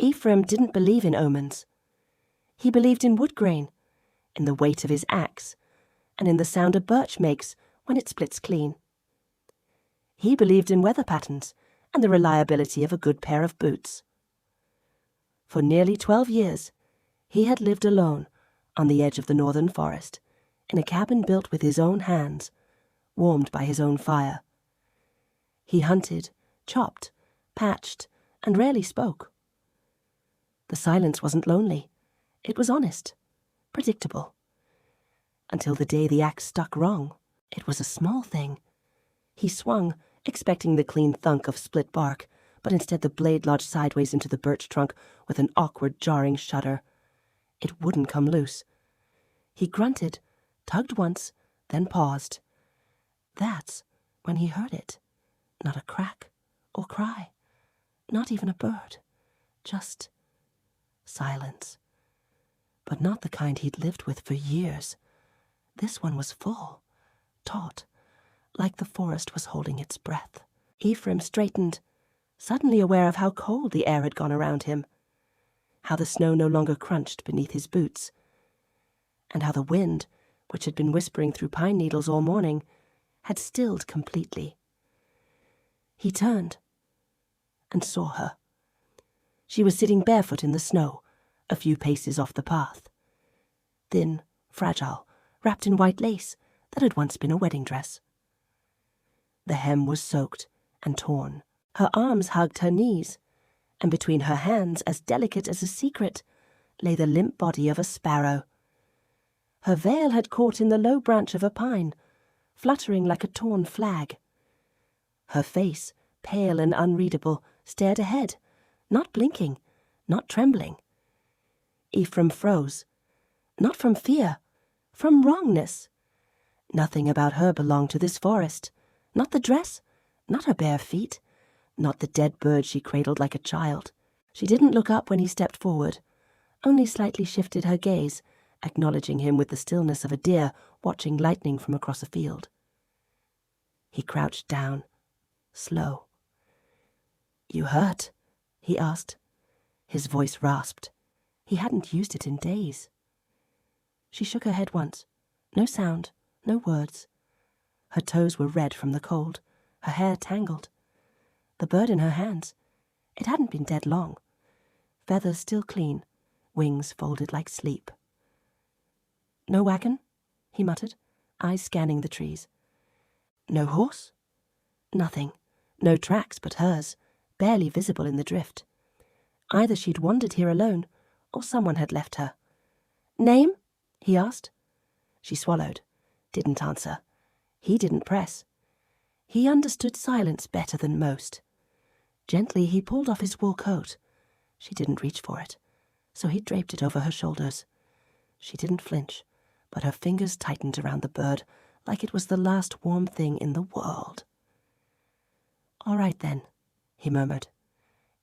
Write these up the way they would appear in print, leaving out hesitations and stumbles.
Ephraim didn't believe in omens. He believed in wood grain, in the weight of his axe, and in the sound a birch makes when it splits clean. He believed in weather patterns and the reliability of a good pair of boots. For nearly 12 years, he had lived alone on the edge of the northern forest, in a cabin built with his own hands, warmed by his own fire. He hunted, chopped, patched, and rarely spoke. The silence wasn't lonely. It was honest, predictable. Until the day the axe stuck wrong. It was a small thing. He swung, expecting the clean thunk of split bark, but instead the blade lodged sideways into the birch trunk with an awkward, jarring shudder. It wouldn't come loose. He grunted, tugged once, then paused. That's when he heard it. Not a crack or cry, not even a bird, just silence. But not the kind he'd lived with for years. This one was full, taut, like the forest was holding its breath. Ephraim straightened, suddenly aware of how cold the air had gone around him, how the snow no longer crunched beneath his boots, and how the wind, which had been whispering through pine needles all morning, had stilled completely. He turned and saw her. She was sitting barefoot in the snow, a few paces off the path. Thin, fragile, wrapped in white lace that had once been a wedding dress. The hem was soaked and torn. Her arms hugged her knees, and between her hands, as delicate as a secret, lay the limp body of a sparrow. Her veil had caught in the low branch of a pine, fluttering like a torn flag. Her face, pale and unreadable, stared ahead, not blinking, not trembling. Ephraim froze, not from fear, from wrongness. Nothing about her belonged to this forest, not the dress, not her bare feet, not the dead bird she cradled like a child. She didn't look up when he stepped forward, only slightly shifted her gaze, acknowledging him with the stillness of a deer watching lightning from across a field. He crouched down, slow. "You hurt?" he asked. His voice rasped. He hadn't used it in days. She shook her head once. No sound, no words. Her toes were red from the cold, her hair tangled. The bird in her hands, it hadn't been dead long. Feathers still clean, wings folded like sleep. "No wagon?" he muttered, eyes scanning the trees. "No horse?" Nothing. No tracks but hers, barely visible in the drift. Either she'd wandered here alone, or someone had left her. "Name?" he asked. She swallowed, didn't answer. He didn't press. He understood silence better than most. Gently he pulled off his wool coat. She didn't reach for it, so he draped it over her shoulders. She didn't flinch, but her fingers tightened around the bird like it was the last warm thing in the world. "All right then," he murmured.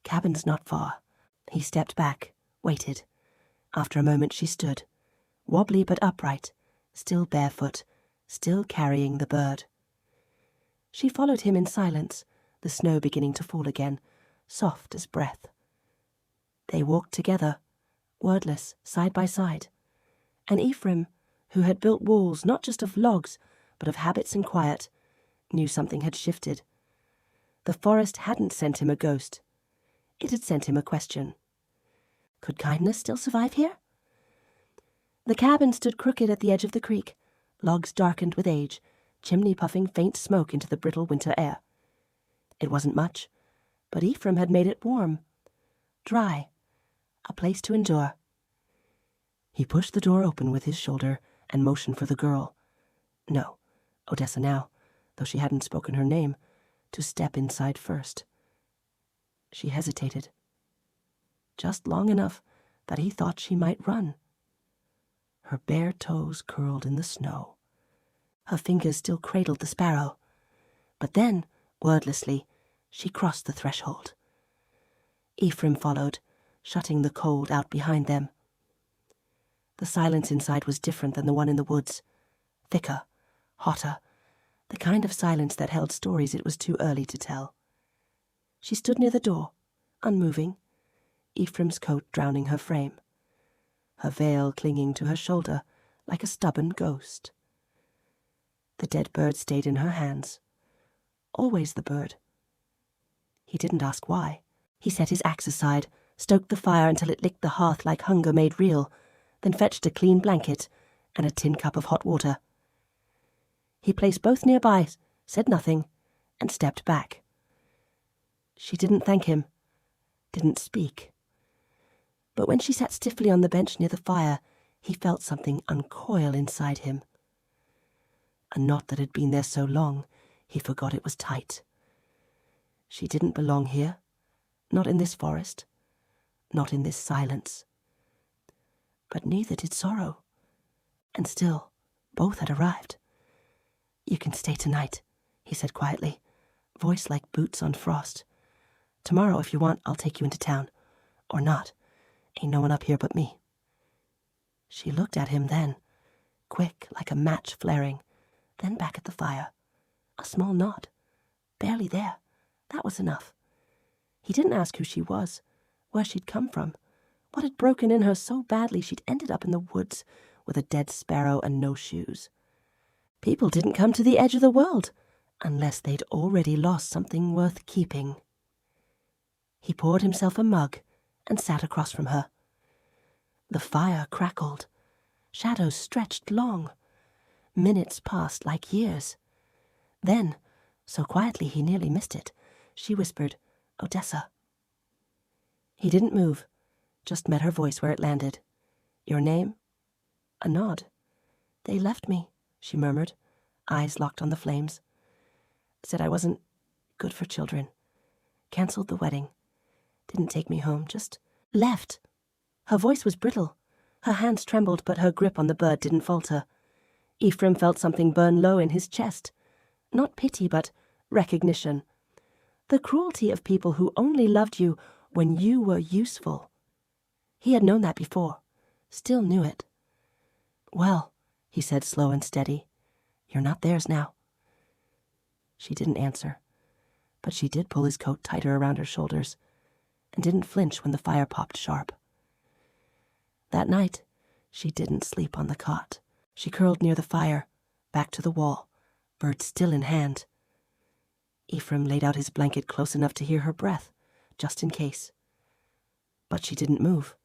"Cabin's not far." He stepped back, waited. After a moment she stood, wobbly but upright, still barefoot, still carrying the bird. She followed him in silence, the snow beginning to fall again, soft as breath. They walked together, wordless, side by side. And Ephraim, who had built walls not just of logs, but of habits and quiet, knew something had shifted. The forest hadn't sent him a ghost. It had sent him a question. Could kindness still survive here? The cabin stood crooked at the edge of the creek, logs darkened with age, chimney puffing faint smoke into the brittle winter air. It wasn't much, but Ephraim had made it warm, dry, a place to endure. He pushed the door open with his shoulder and motioned for the girl. No, Odessa now, though she hadn't spoken her name, to step inside first. She hesitated, just long enough that he thought she might run. Her bare toes curled in the snow. Her fingers still cradled the sparrow. But then, wordlessly, she crossed the threshold. Ephraim followed, shutting the cold out behind them. The silence inside was different than the one in the woods. Thicker, hotter, the kind of silence that held stories it was too early to tell. She stood near the door, unmoving. Ephraim's coat drowning her frame, her veil clinging to her shoulder like a stubborn ghost. The dead bird stayed in her hands, always the bird. He didn't ask why. He set his axe aside, stoked the fire until it licked the hearth like hunger made real, then fetched a clean blanket and a tin cup of hot water. He placed both nearby, said nothing, and stepped back. She didn't thank him, didn't speak. But when she sat stiffly on the bench near the fire, he felt something uncoil inside him. A knot that had been there so long, he forgot it was tight. She didn't belong here, not in this forest, not in this silence. But neither did sorrow. And still, both had arrived. "You can stay tonight," he said quietly, voice like boots on frost. "Tomorrow, if you want, I'll take you into town. Or not. Ain't no one up here but me." She looked at him then, quick like a match flaring, then back at the fire. A small nod. Barely there. That was enough. He didn't ask who she was, where she'd come from, what had broken in her so badly she'd ended up in the woods with a dead sparrow and no shoes. People didn't come to the edge of the world unless they'd already lost something worth keeping. He poured himself a mug and sat across from her. The fire crackled. Shadows stretched long. Minutes passed like years. Then, so quietly he nearly missed it, she whispered, "Odessa." He didn't move, just met her voice where it landed. "Your name?" A nod. "They left me," she murmured, eyes locked on the flames. "Said I wasn't good for children. Cancelled the wedding. Didn't take me home, just left." Her voice was brittle. Her hands trembled, but her grip on the bird didn't falter. Ephraim felt something burn low in his chest. Not pity, but recognition. The cruelty of people who only loved you when you were useful. He had known that before, still knew it. "Well," he said, slow and steady, "you're not theirs now." She didn't answer, but she did pull his coat tighter around her shoulders and didn't flinch when the fire popped sharp. That night, she didn't sleep on the cot. She curled near the fire, back to the wall, bird still in hand. Ephraim laid out his blanket close enough to hear her breath, just in case. But she didn't move,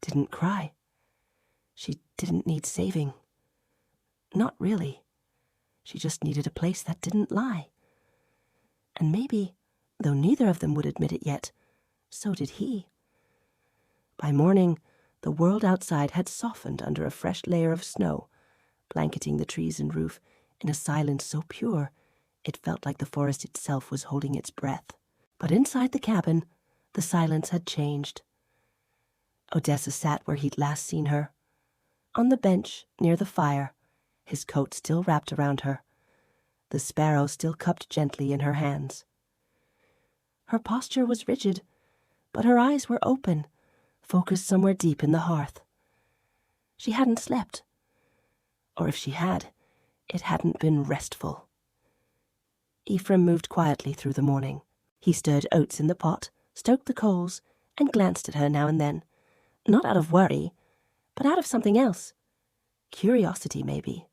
didn't cry. She didn't need saving. Not really. She just needed a place that didn't lie. And maybe, though neither of them would admit it yet, so did he. By morning, the world outside had softened under a fresh layer of snow, blanketing the trees and roof in a silence so pure it felt like the forest itself was holding its breath. But inside the cabin, the silence had changed. Odessa sat where he'd last seen her, on the bench near the fire, his coat still wrapped around her, the sparrow still cupped gently in her hands. Her posture was rigid, but her eyes were open, focused somewhere deep in the hearth. She hadn't slept. Or if she had, it hadn't been restful. Ephraim moved quietly through the morning. He stirred oats in the pot, stoked the coals, and glanced at her now and then, not out of worry, but out of something else. Curiosity, maybe.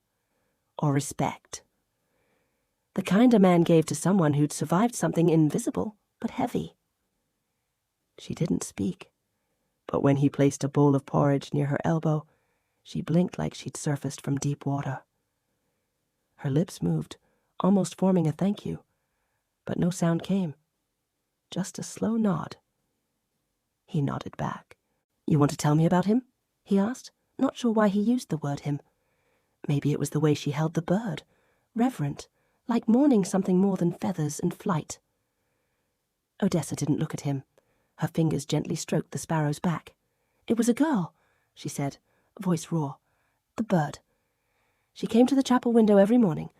Or respect. The kind a man gave to someone who'd survived something invisible but heavy. She didn't speak, but when he placed a bowl of porridge near her elbow, she blinked like she'd surfaced from deep water. Her lips moved, almost forming a thank you, but no sound came. Just a slow nod. He nodded back. "You want to tell me about him?" he asked, not sure why he used the word him. Maybe it was the way she held the bird, reverent, like mourning something more than feathers and flight. Odessa didn't look at him. Her fingers gently stroked the sparrow's back. "It was a girl," she said, voice raw. "The bird. She came to the chapel window every morning.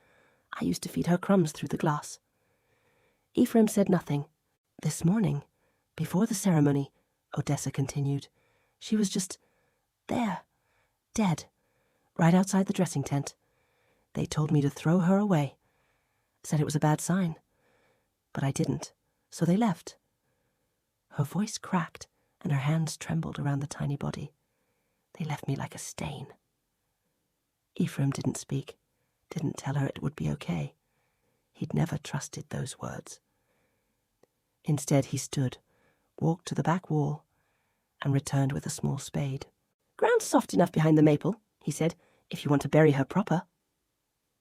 I used to feed her crumbs through the glass." Ephraim said nothing. "This morning, before the ceremony," Odessa continued, "she was just there, dead, right outside the dressing tent. They told me to throw her away. Said it was a bad sign. But I didn't, so they left." Her voice cracked, and her hands trembled around the tiny body. They left me like a stain. Ephraim didn't speak, didn't tell her it would be okay. He'd never trusted those words. Instead, he stood, walked to the back wall, and returned with a small spade. "Ground's soft enough behind the maple," he said, "if you want to bury her proper."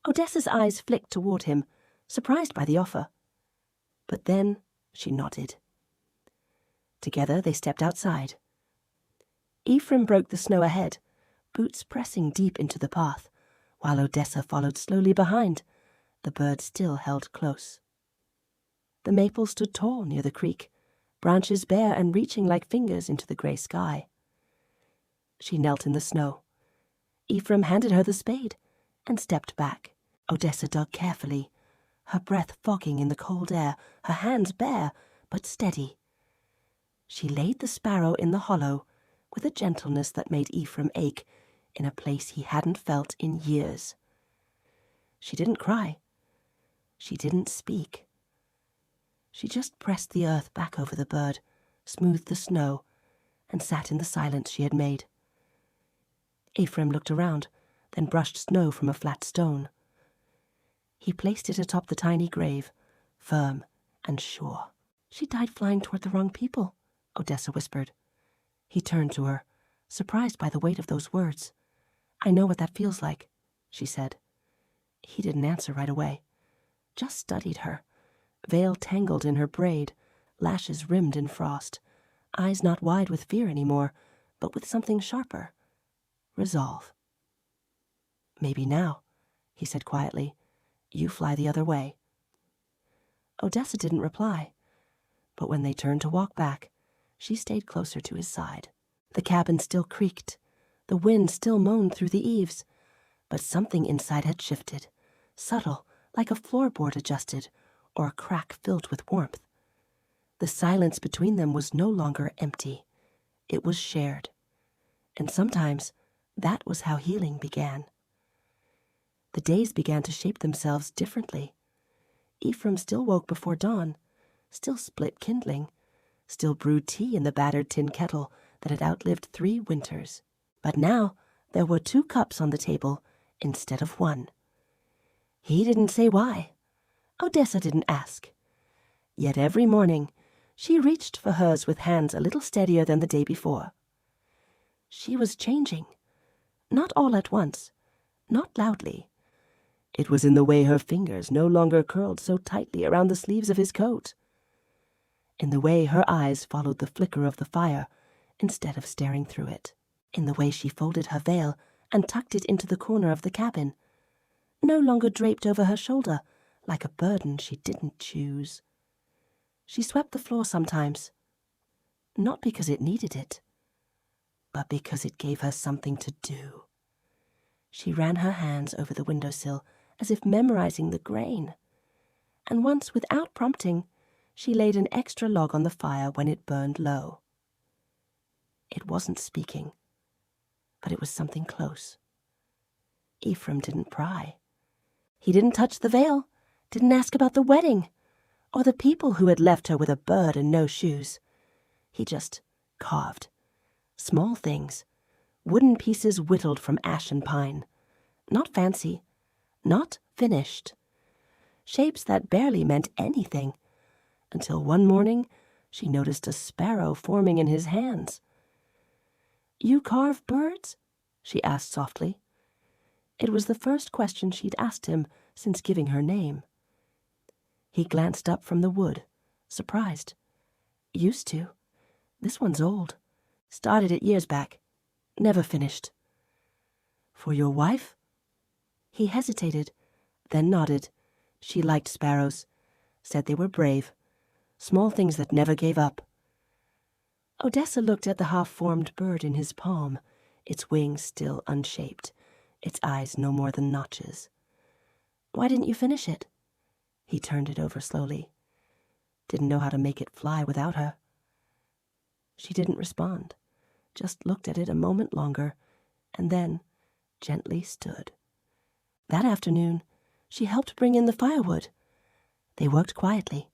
Odessa's eyes flicked toward him, surprised by the offer. But then she nodded. Together they stepped outside. Ephraim broke the snow ahead, boots pressing deep into the path, while Odessa followed slowly behind, the bird still held close. The maple stood tall near the creek, branches bare and reaching like fingers into the grey sky. She knelt in the snow. Ephraim handed her the spade and stepped back. Odessa dug carefully, her breath fogging in the cold air, her hands bare but steady. She laid the sparrow in the hollow with a gentleness that made Ephraim ache in a place he hadn't felt in years. She didn't cry. She didn't speak. She just pressed the earth back over the bird, smoothed the snow, and sat in the silence she had made. Ephraim looked around, then brushed snow from a flat stone. He placed it atop the tiny grave, firm and sure. "She died flying toward the wrong people," Odessa whispered. He turned to her, surprised by the weight of those words. "I know what that feels like," she said. He didn't answer right away, just studied her, veil tangled in her braid, lashes rimmed in frost, eyes not wide with fear anymore, but with something sharper. Resolve. "Maybe now," he said quietly, "you fly the other way." Odessa didn't reply, but when they turned to walk back, she stayed closer to his side. The cabin still creaked, the wind still moaned through the eaves, but something inside had shifted, subtle, like a floorboard adjusted, or a crack filled with warmth. The silence between them was no longer empty. It was shared. And sometimes that was how healing began. The days began to shape themselves differently. Ephraim still woke before dawn, still split kindling, still brewed tea in the battered tin kettle that had outlived 3 winters. But now there were 2 cups on the table instead of 1. He didn't say why. Odessa didn't ask. Yet every morning she reached for hers with hands a little steadier than the day before. She was changing. Not all at once, not loudly. It was in the way her fingers no longer curled so tightly around the sleeves of his coat, in the way her eyes followed the flicker of the fire instead of staring through it, in the way she folded her veil and tucked it into the corner of the cabin, no longer draped over her shoulder like a burden she didn't choose. She swept the floor sometimes, not because it needed it, but because it gave her something to do. She ran her hands over the windowsill as if memorizing the grain, and once, without prompting, she laid an extra log on the fire when it burned low. It wasn't speaking, but it was something close. Ephraim didn't pry. He didn't touch the veil, didn't ask about the wedding, or the people who had left her with a bird and no shoes. He just carved. Small things, wooden pieces whittled from ash and pine. Not fancy, not finished. Shapes that barely meant anything, until one morning she noticed a sparrow forming in his hands. "You carve birds?" she asked softly. It was the first question she'd asked him since giving her name. He glanced up from the wood, surprised. "Used to. This one's old. Started it years back. Never finished." "For your wife?" He hesitated, then nodded. She liked sparrows, said they were brave, small things that never gave up. Odessa looked at the half-formed bird in his palm, its wings still unshaped, its eyes no more than notches. "Why didn't you finish it?" He turned it over slowly. Didn't know how to make it fly without her. She didn't respond, just looked at it a moment longer, and then gently stood. That afternoon, she helped bring in the firewood. They worked quietly.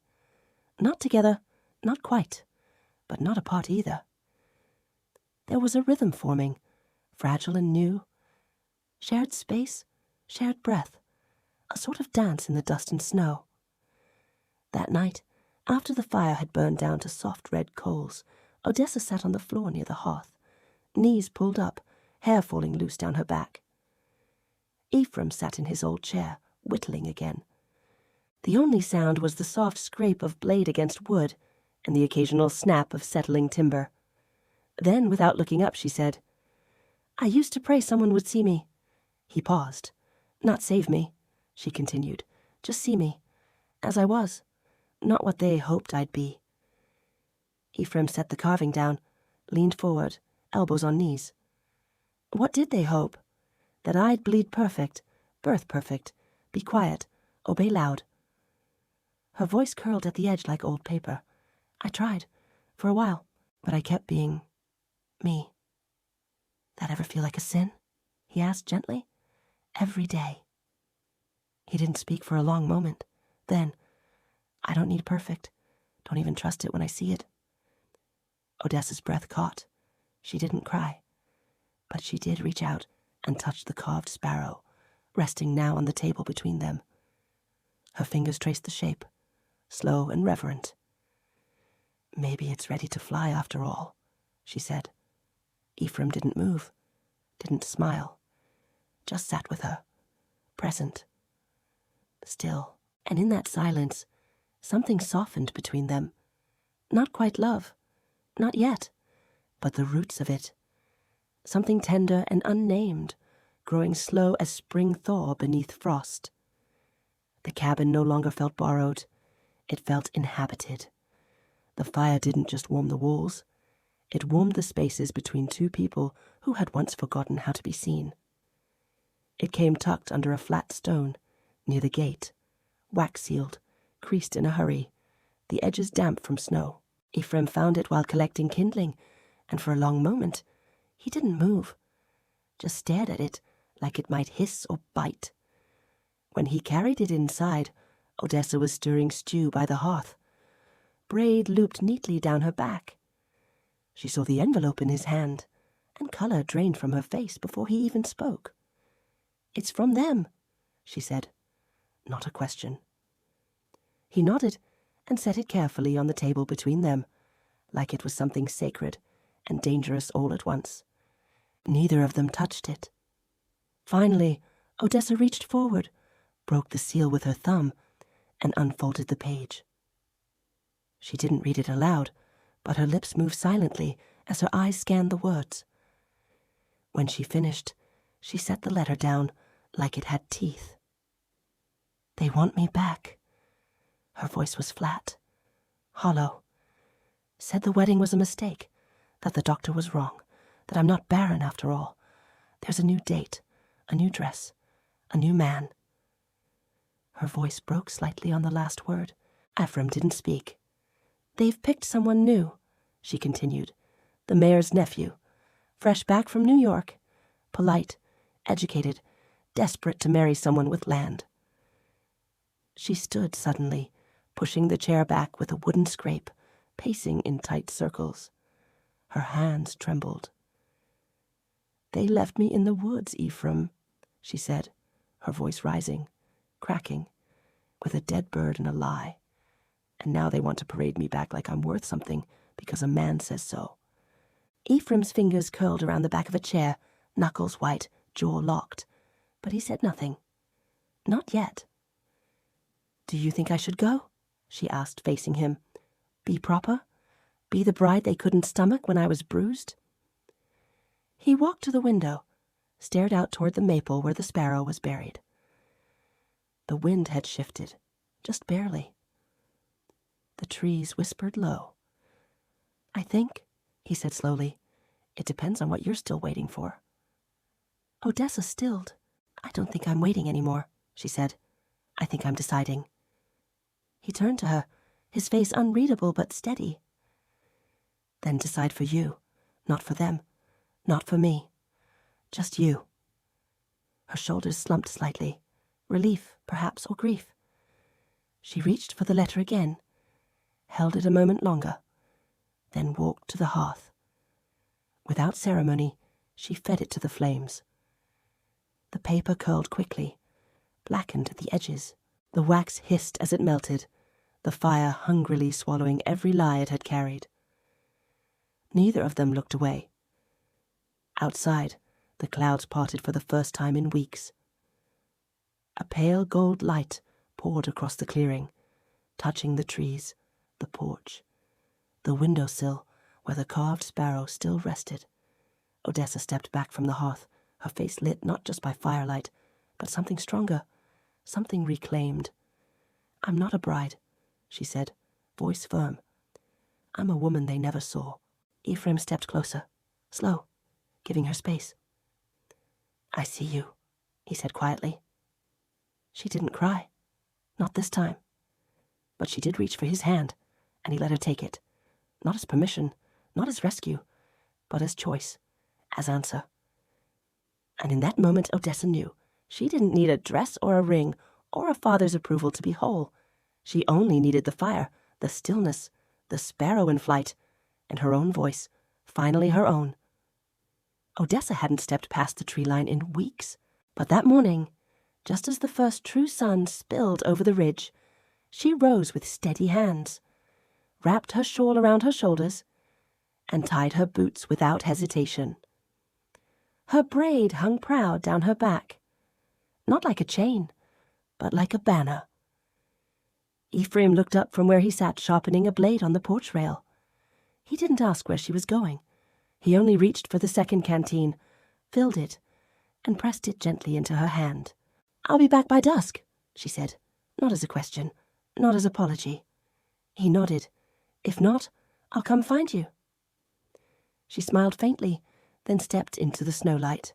Not together, not quite, but not apart either. There was a rhythm forming, fragile and new. Shared space, shared breath, a sort of dance in the dust and snow. That night, after the fire had burned down to soft red coals, Odessa sat on the floor near the hearth, knees pulled up, hair falling loose down her back. Ephraim sat in his old chair, whittling again. The only sound was the soft scrape of blade against wood and the occasional snap of settling timber. Then, without looking up, she said, "I used to pray someone would see me." He paused. "Not save me," she continued, "just see me, as I was, not what they hoped I'd be." Ephraim set the carving down, leaned forward, elbows on knees. "What did they hope? That I'd bleed perfect, birth perfect, be quiet, obey loud." Her voice curled at the edge like old paper. "I tried, for a while, but I kept being me." "That ever feel like a sin?" he asked gently. "Every day." He didn't speak for a long moment. Then, "I don't need perfect. Don't even trust it when I see it." Odessa's breath caught. She didn't cry, but she did reach out and touch the carved sparrow, resting now on the table between them. Her fingers traced the shape, slow and reverent. "Maybe it's ready to fly after all," she said. Ephraim didn't move, didn't smile, just sat with her, present, still. And in that silence, something softened between them. Not quite love, not yet, but the roots of it. Something tender and unnamed, growing slow as spring thaw beneath frost. The cabin no longer felt borrowed. It felt inhabited. The fire didn't just warm the walls. It warmed the spaces between two people who had once forgotten how to be seen. It came tucked under a flat stone, near the gate, wax-sealed, creased in a hurry, the edges damp from snow. Ephraim found it while collecting kindling, and for a long moment he didn't move, just stared at it like it might hiss or bite. When he carried it inside, Odessa was stirring stew by the hearth. Braid looped neatly down her back. She saw the envelope in his hand, and color drained from her face before he even spoke. "It's from them," she said. Not a question. He nodded and set it carefully on the table between them, like it was something sacred and dangerous all at once. Neither of them touched it. Finally, Odessa reached forward, broke the seal with her thumb, and unfolded the page. She didn't read it aloud, but her lips moved silently as her eyes scanned the words. When she finished, she set the letter down like it had teeth. "They want me back." Her voice was flat, hollow. "Said the wedding was a mistake, that the doctor was wrong, that I'm not barren after all. There's a new date, a new dress, a new man." Her voice broke slightly on the last word. Ephraim didn't speak. "They've picked someone new," she continued. "The mayor's nephew, fresh back from New York, polite, educated, desperate to marry someone with land." She stood suddenly, pushing the chair back with a wooden scrape, pacing in tight circles. Her hands trembled. "They left me in the woods, Ephraim," she said, her voice rising, cracking, with a dead bird and a lie. "And now they want to parade me back like I'm worth something because a man says so." Ephraim's fingers curled around the back of a chair, knuckles white, jaw locked, but he said nothing. Not yet. "Do you think I should go?" she asked, facing him. "Be proper? Be the bride they couldn't stomach when I was bruised?" He walked to the window, stared out toward the maple where the sparrow was buried. The wind had shifted, just barely. The trees whispered low. "I think," he said slowly, "it depends on what you're still waiting for." Odessa stilled. "I don't think I'm waiting anymore," she said. "I think I'm deciding." He turned to her, his face unreadable but steady. "Then decide for you, not for them, not for me. Just you." Her shoulders slumped slightly, relief, perhaps, or grief. She reached for the letter again, held it a moment longer, then walked to the hearth. Without ceremony, she fed it to the flames. The paper curled quickly, blackened at the edges. The wax hissed as it melted, the fire hungrily swallowing every lie it had carried. Neither of them looked away. Outside, the clouds parted for the first time in weeks. A pale gold light poured across the clearing, touching the trees, the porch, the windowsill where the carved sparrow still rested. Odessa stepped back from the hearth, her face lit not just by firelight, but something stronger, something reclaimed. "I'm not a bride," she said, voice firm. "I'm a woman they never saw." Ephraim stepped closer, slow, giving her space. "I see you," he said quietly. She didn't cry. Not this time. But she did reach for his hand, and he let her take it. Not as permission, not as rescue, but as choice, as answer. And in that moment, Odessa knew she didn't need a dress or a ring or a father's approval to be whole. She only needed the fire, the stillness, the sparrow in flight, and her own voice, finally her own. Odessa hadn't stepped past the tree line in weeks, but that morning, just as the first true sun spilled over the ridge, she rose with steady hands, wrapped her shawl around her shoulders, and tied her boots without hesitation. Her braid hung proud down her back, not like a chain, but like a banner. Ephraim looked up from where he sat sharpening a blade on the porch rail. He didn't ask where she was going. He only reached for the second canteen, filled it, and pressed it gently into her hand. "I'll be back by dusk," she said, not as a question, not as apology. He nodded. "If not, I'll come find you." She smiled faintly, then stepped into the snowlight.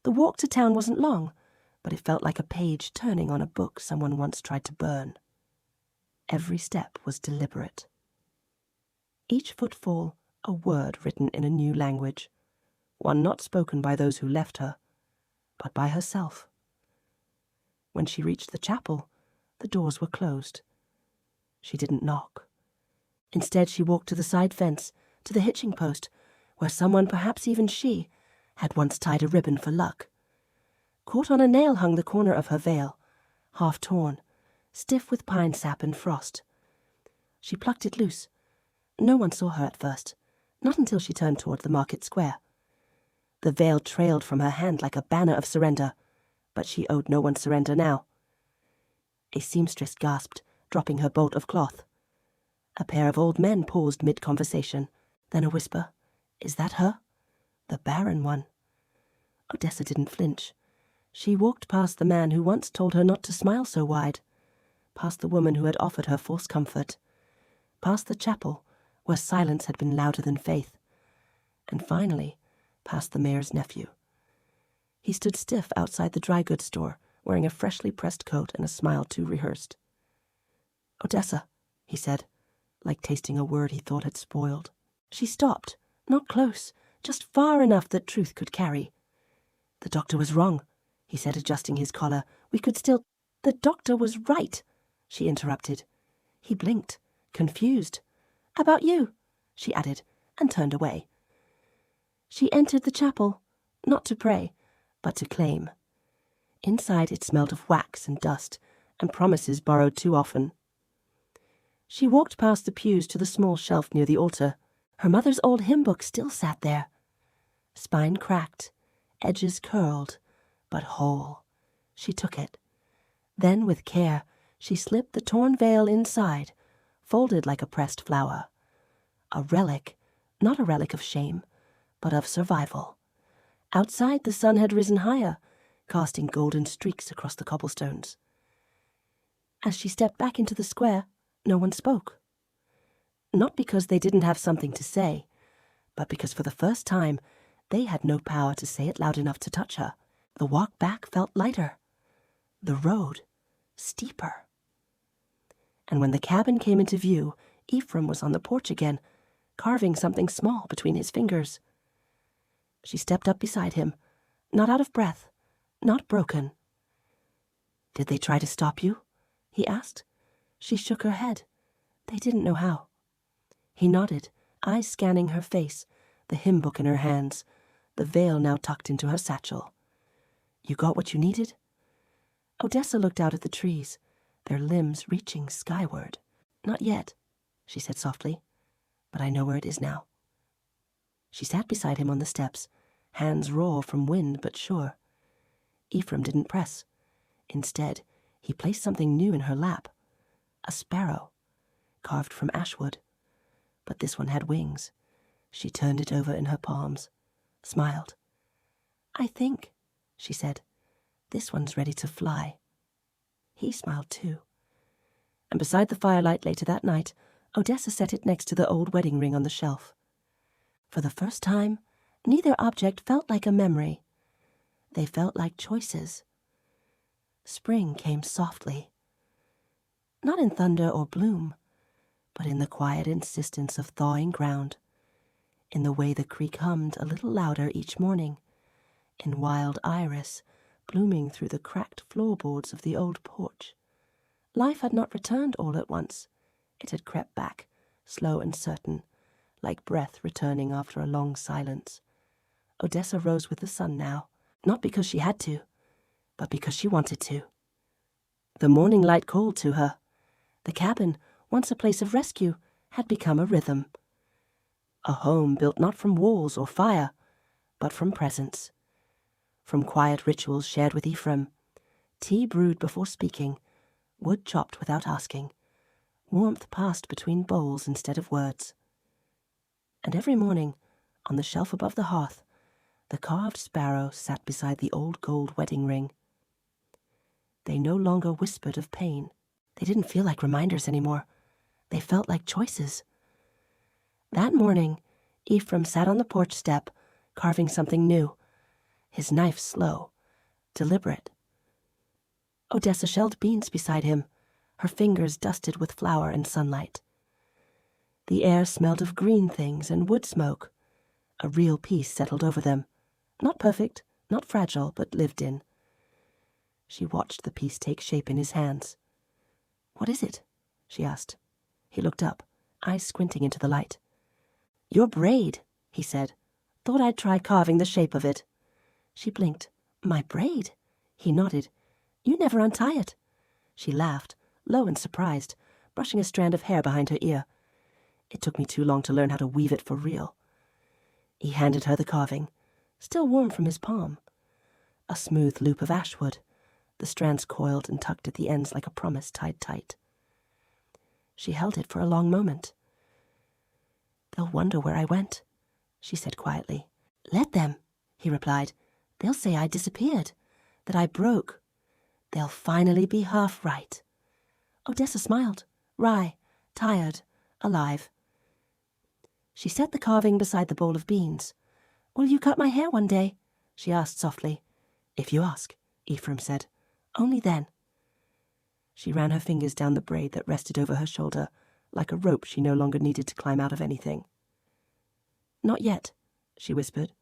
The walk to town wasn't long, but it felt like a page turning on a book someone once tried to burn. Every step was deliberate. Each footfall a word written in a new language, one not spoken by those who left her, but by herself. When she reached the chapel, the doors were closed. She didn't knock. Instead, she walked to the side fence, to the hitching post, where someone, perhaps even she, had once tied a ribbon for luck. Caught on a nail hung the corner of her veil, half torn, stiff with pine sap and frost. She plucked it loose. No one saw her at first, not until she turned toward the market square. The veil trailed from her hand like a banner of surrender, but she owed no one surrender now. A seamstress gasped, dropping her bolt of cloth. A pair of old men paused mid-conversation, then a whisper. "Is that her? The barren one?" Odessa didn't flinch. She walked past the man who once told her not to smile so wide, past the woman who had offered her false comfort, past the chapel, where silence had been louder than faith, and finally past the mayor's nephew. He stood stiff outside the dry goods store, wearing a freshly pressed coat and a smile too rehearsed. "Odessa," he said, like tasting a word he thought had spoiled. She stopped, not close, just far enough that truth could carry. "The doctor was wrong," he said, adjusting his collar. "We could still—" "The doctor was right," she interrupted. He blinked, confused. "About you," she added, and turned away. She entered the chapel, not to pray, but to claim. Inside it smelled of wax and dust, and promises borrowed too often. She walked past the pews to the small shelf near the altar. Her mother's old hymn book still sat there. Spine cracked, edges curled, but whole. She took it. Then, with care, she slipped the torn veil inside, folded like a pressed flower. A relic, not a relic of shame, but of survival. Outside, the sun had risen higher, casting golden streaks across the cobblestones. As she stepped back into the square, no one spoke. Not because they didn't have something to say, but because for the first time they had no power to say it loud enough to touch her. The walk back felt lighter. The road steeper. And when the cabin came into view, Ephraim was on the porch again, carving something small between his fingers. She stepped up beside him, not out of breath, not broken. "Did they try to stop you?" he asked. She shook her head. They didn't know how. He nodded, eyes scanning her face, the hymn book in her hands, the veil now tucked into her satchel. "You got what you needed?" Odessa looked out at the trees, their limbs reaching skyward. "Not yet," she said softly, "but I know where it is now." She sat beside him on the steps, hands raw from wind but sure. Ephraim didn't press. Instead, he placed something new in her lap. A sparrow, carved from ashwood. But this one had wings. She turned it over in her palms, smiled. "I think," she said, "this one's ready to fly." He smiled too. And beside the firelight later that night, Odessa set it next to the old wedding ring on the shelf. For the first time, neither object felt like a memory. They felt like choices. Spring came softly. Not in thunder or bloom, but in the quiet insistence of thawing ground, in the way the creek hummed a little louder each morning, in wild iris blooming through the cracked floorboards of the old porch. Life had not returned all at once. It had crept back, slow and certain, like breath returning after a long silence. Odessa rose with the sun now, not because she had to, but because she wanted to. The morning light called to her. The cabin, once a place of rescue, had become a rhythm. A home built not from walls or fire, but from presence. From quiet rituals shared with Ephraim, tea brewed before speaking, wood chopped without asking, warmth passed between bowls instead of words. And every morning, on the shelf above the hearth, the carved sparrow sat beside the old gold wedding ring. They no longer whispered of pain. They didn't feel like reminders anymore. They felt like choices. That morning, Ephraim sat on the porch step, carving something new, his knife slow, deliberate. Odessa shelled beans beside him, her fingers dusted with flour and sunlight. The air smelled of green things and wood smoke. A real peace settled over them. Not perfect, not fragile, but lived in. She watched the piece take shape in his hands. "What is it?" she asked. He looked up, eyes squinting into the light. "Your braid," he said. "Thought I'd try carving the shape of it." She blinked. "My braid?" He nodded. "You never untie it." She laughed, low and surprised, brushing a strand of hair behind her ear. "It took me too long to learn how to weave it for real." He handed her the carving, still warm from his palm. A smooth loop of ashwood, the strands coiled and tucked at the ends like a promise tied tight. She held it for a long moment. "They'll wonder where I went," she said quietly. "Let them," he replied. "They'll say I disappeared, that I broke. They'll finally be half right." Odessa smiled, wry, tired, alive. She set the carving beside the bowl of beans. "Will you cut my hair one day?" she asked softly. "If you ask," Ephraim said. "Only then." She ran her fingers down the braid that rested over her shoulder, like a rope she no longer needed to climb out of anything. "Not yet," she whispered.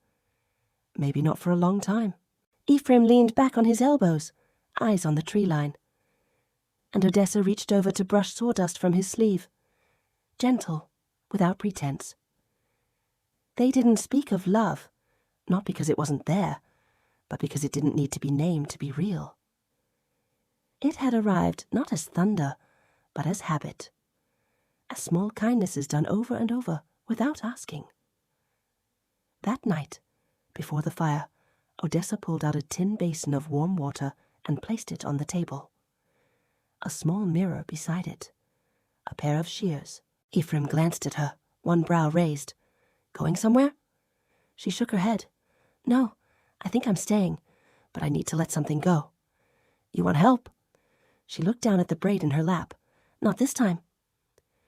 "Maybe not for a long time." Ephraim leaned back on his elbows, eyes on the tree line. And Odessa reached over to brush sawdust from his sleeve. Gentle, without pretense. They didn't speak of love, not because it wasn't there, but because it didn't need to be named to be real. It had arrived not as thunder, but as habit. As small kindnesses done over and over, without asking. That night, before the fire, Odessa pulled out a tin basin of warm water and placed it on the table. A small mirror beside it. A pair of shears. Ephraim glanced at her, one brow raised. "Going somewhere?" She shook her head. "No, I think I'm staying, but I need to let something go." "You want help?" She looked down at the braid in her lap. "Not this time."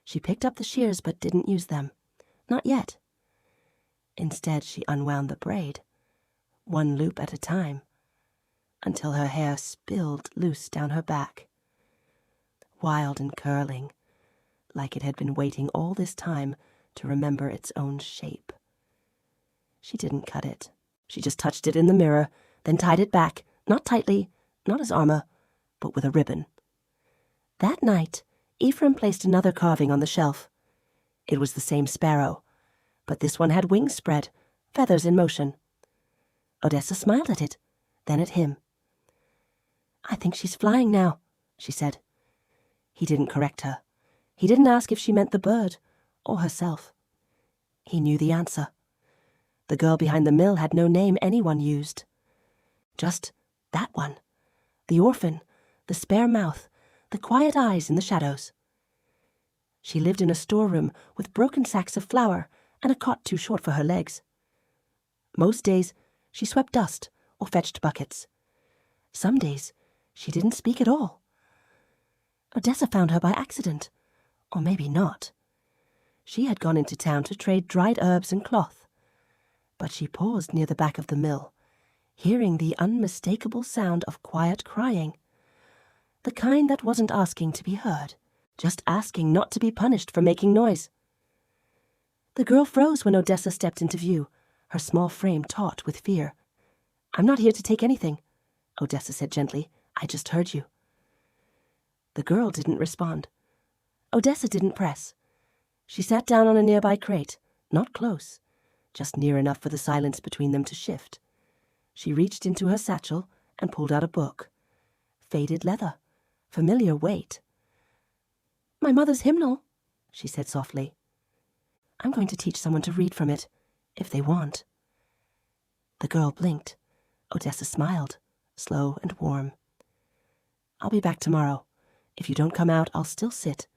She picked up the shears but didn't use them. Not yet. Instead, she unwound the braid, one loop at a time, until her hair spilled loose down her back. Wild and curling, like it had been waiting all this time to remember its own shape. She didn't cut it. She just touched it in the mirror, then tied it back, not tightly, not as armor, but with a ribbon. That night, Ephraim placed another carving on the shelf. It was the same sparrow, but this one had wings spread, feathers in motion. Odessa smiled at it, then at him. "I think she's flying now," she said. He didn't correct her. He didn't ask if she meant the bird or herself. He knew the answer. The girl behind the mill had no name anyone used. Just that one. The orphan, the spare mouth, the quiet eyes in the shadows. She lived in a storeroom with broken sacks of flour and a cot too short for her legs. Most days, she swept dust or fetched buckets. Some days, she didn't speak at all. Odessa found her by accident, or maybe not. She had gone into town to trade dried herbs and cloth, but she paused near the back of the mill, hearing the unmistakable sound of quiet crying, the kind that wasn't asking to be heard, just asking not to be punished for making noise. The girl froze when Odessa stepped into view, her small frame taut with fear. "I'm not here to take anything," Odessa said gently. "I just heard you." The girl didn't respond. Odessa didn't press. She sat down on a nearby crate, not close, just near enough for the silence between them to shift. She reached into her satchel and pulled out a book. Faded leather, familiar weight. "My mother's hymnal," she said softly. "I'm going to teach someone to read from it, if they want." The girl blinked. Odessa smiled, slow and warm. "I'll be back tomorrow. If you don't come out, I'll still sit,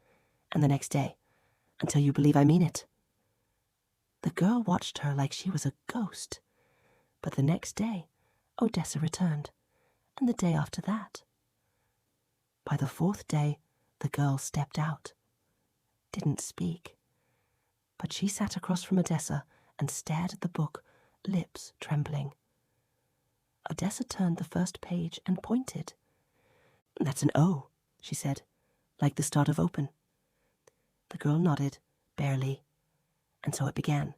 and the next day, until you believe I mean it." The girl watched her like she was a ghost. But the next day, Odessa returned, and the day after that. By the fourth day, the girl stepped out. Didn't speak. But she sat across from Odessa and stared at the book, lips trembling. Odessa turned the first page and pointed. "That's an O," she said, "like the start of open." The girl nodded, barely, and so it began.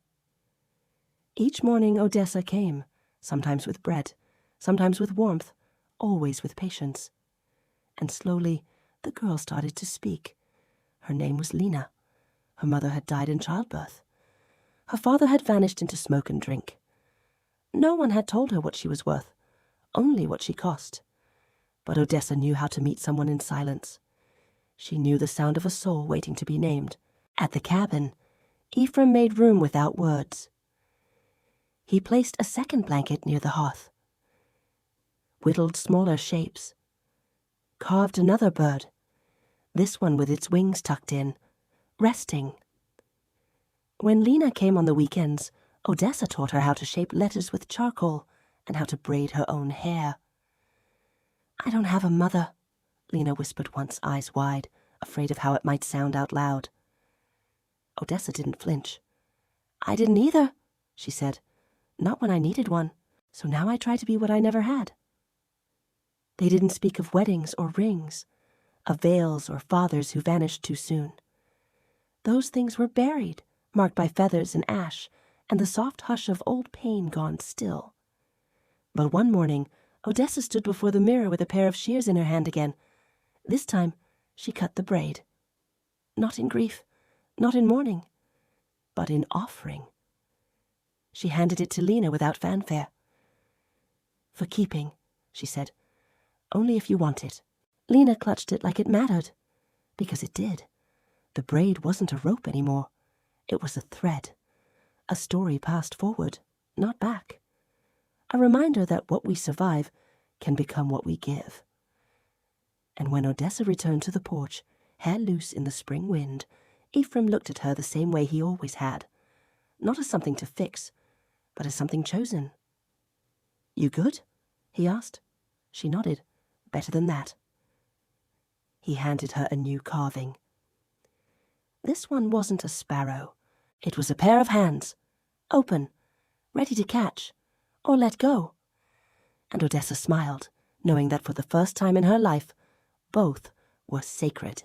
Each morning Odessa came, sometimes with bread, sometimes with warmth, always with patience. And slowly the girl started to speak. Her name was Lena. Her mother had died in childbirth. Her father had vanished into smoke and drink. No one had told her what she was worth, only what she cost. But Odessa knew how to meet someone in silence. She knew the sound of a soul waiting to be named. At the cabin, Ephraim made room without words. He placed a second blanket near the hearth, whittled smaller shapes, carved another bird, this one with its wings tucked in, resting. When Lena came on the weekends, Odessa taught her how to shape letters with charcoal and how to braid her own hair. "I don't have a mother," Lena whispered once, eyes wide, afraid of how it might sound out loud. Odessa didn't flinch. "I didn't either," she said. "Not when I needed one, so now I try to be what I never had." They didn't speak of weddings or rings, of veils or fathers who vanished too soon. Those things were buried, marked by feathers and ash, and the soft hush of old pain gone still. But one morning, Odessa stood before the mirror with a pair of shears in her hand again. This time, she cut the braid. Not in grief, not in mourning, but in offering. She handed it to Lena without fanfare. "For keeping," she said. "Only if you want it." Lena clutched it like it mattered, because it did. The braid wasn't a rope anymore. It was a thread, a story passed forward, not back. A reminder that what we survive can become what we give. And when Odessa returned to the porch, hair loose in the spring wind, Ephraim looked at her the same way he always had, not as something to fix, but as something chosen. "You good?" he asked. She nodded. "Better than that." He handed her a new carving. This one wasn't a sparrow. It was a pair of hands, open, ready to catch or let go. And Odessa smiled, knowing that for the first time in her life, both were sacred.